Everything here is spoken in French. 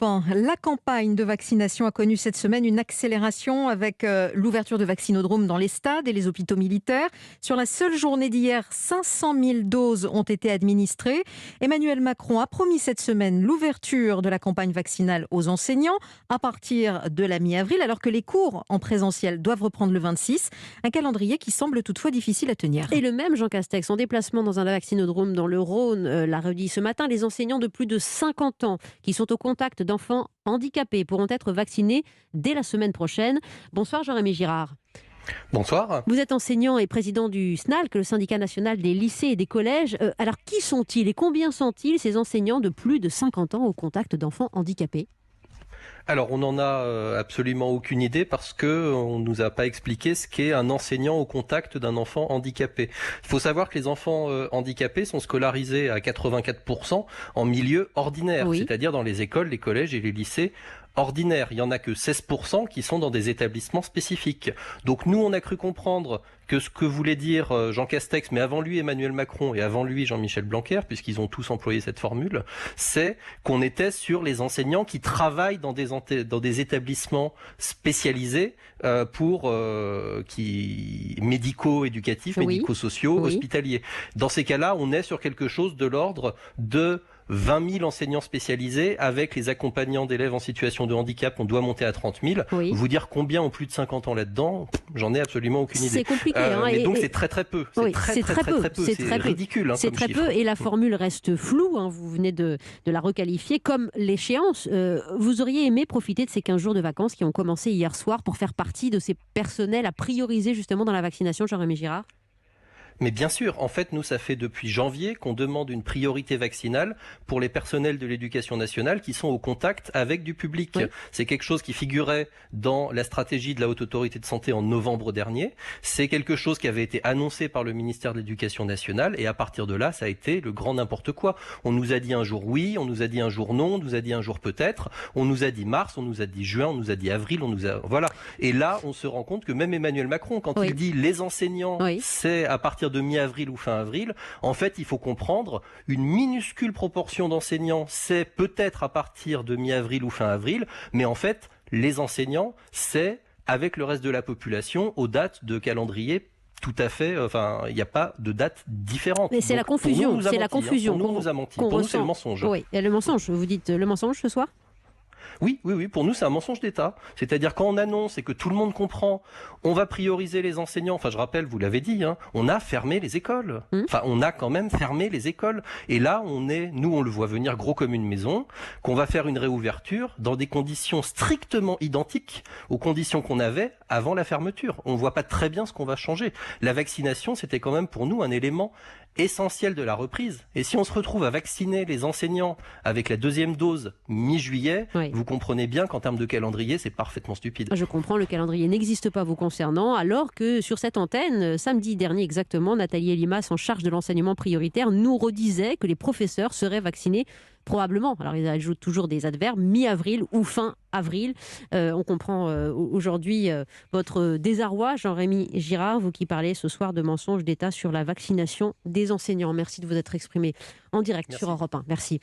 1. La campagne de vaccination a connu cette semaine une accélération avec l'ouverture de vaccinodromes dans les stades et les hôpitaux militaires. Sur la seule journée d'hier, 500 000 doses ont été administrées. Emmanuel Macron a promis cette semaine l'ouverture de la campagne vaccinale aux enseignants à partir de la mi-avril, alors que les cours en présentiel doivent reprendre le 26. Un calendrier qui semble toutefois difficile à tenir. Et le même Jean Castex, en déplacement dans un vaccinodrome dans le Rhône, l'a redit ce matin, les enseignants de plus de 50 ans qui sont au contact d'enfants handicapés pourront être vaccinés dès la semaine prochaine. Bonsoir Jean-Rémy Girard. Bonsoir. Vous êtes enseignant et président du SNALC, le syndicat national des lycées et des collèges. Alors qui sont-ils et combien sont-ils ces enseignants de plus de 50 ans au contact d'enfants handicapés ? Alors, on n'en a absolument aucune idée parce qu'on ne nous a pas expliqué ce qu'est un enseignant au contact d'un enfant handicapé. Il faut savoir que les enfants handicapés sont scolarisés à 84% en milieu ordinaire, Oui. c'est-à-dire dans les écoles, les collèges et les lycées ordinaires. Il n'y en a que 16% qui sont dans des établissements spécifiques. Donc nous, on a cru comprendre que ce que voulait dire Jean Castex, mais avant lui Emmanuel Macron et avant lui Jean-Michel Blanquer, puisqu'ils ont tous employé cette formule, c'est qu'on était sur les enseignants qui travaillent dans des établissements spécialisés médico-éducatifs, Oui. médico-sociaux, Oui. hospitaliers. Dans ces cas-là, on est sur quelque chose de l'ordre de 20 000 enseignants spécialisés avec les accompagnants d'élèves en situation de handicap, on doit monter à 30 000. Oui. Vous dire combien ont plus de 50 ans là-dedans, j'en ai absolument aucune idée. C'est compliqué. Mais donc c'est très peu. Oui, c'est très peu. C'est ridicule. C'est comme très chiffre. peu et la formule reste floue. Vous venez de la requalifier comme l'échéance. Vous auriez aimé profiter de ces 15 jours de vacances qui ont commencé hier soir pour faire partie de ces personnels à prioriser justement dans la vaccination, Jean-Rémy Girard ? Mais bien sûr, en fait, nous, ça fait depuis janvier qu'on demande une priorité vaccinale pour les personnels de l'éducation nationale qui sont au contact avec du public. Oui. C'est quelque chose qui figurait dans la stratégie de la Haute Autorité de Santé en novembre dernier. C'est quelque chose qui avait été annoncé par le ministère de l'Éducation nationale et à partir de là, ça a été le grand n'importe quoi. On nous a dit un jour oui, on nous a dit un jour non, on nous a dit un jour peut-être, on nous a dit mars, on nous a dit juin, on nous a dit avril, voilà. Et là, on se rend compte que même Emmanuel Macron, quand Oui. il dit les enseignants, Oui. c'est à partir de mi-avril ou fin avril. En fait, il faut comprendre une minuscule proportion d'enseignants, c'est peut-être à partir de mi-avril ou fin avril, mais en fait, les enseignants, c'est avec le reste de la population aux dates de calendrier tout à fait, il n'y a pas de date différente. Mais c'est Donc, la confusion. pour nous, on nous a C'est la menti, confusion. Pour nous, on nous a menti. Pour nous, c'est le mensonge. Oui, et le mensonge. Vous dites le mensonge ce soir ? Oui, pour nous, c'est un mensonge d'État. C'est-à-dire, quand on annonce et que tout le monde comprend, on va prioriser les enseignants. Enfin, je rappelle, vous l'avez dit, on a fermé les écoles. On a quand même fermé les écoles. Et là, nous, on le voit venir gros comme une maison, qu'on va faire une réouverture dans des conditions strictement identiques aux conditions qu'on avait avant la fermeture. On ne voit pas très bien ce qu'on va changer. La vaccination, c'était quand même pour nous un élément essentiel de la reprise. Et si on se retrouve à vacciner les enseignants avec la deuxième dose mi-juillet, Oui. vous comprenez bien qu'en termes de calendrier, c'est parfaitement stupide. Je comprends, le calendrier n'existe pas vous concernant, alors que sur cette antenne, samedi dernier exactement, Nathalie Elimas, en charge de l'enseignement prioritaire, nous redisait que les professeurs seraient vaccinés probablement, alors ils ajoutent toujours des adverbes, mi-avril ou fin avril. On comprend aujourd'hui votre désarroi, Jean-Rémy Girard, vous qui parlez ce soir de mensonges d'État sur la vaccination des enseignants. Merci de vous être exprimé en direct Merci. sur Europe 1. Merci.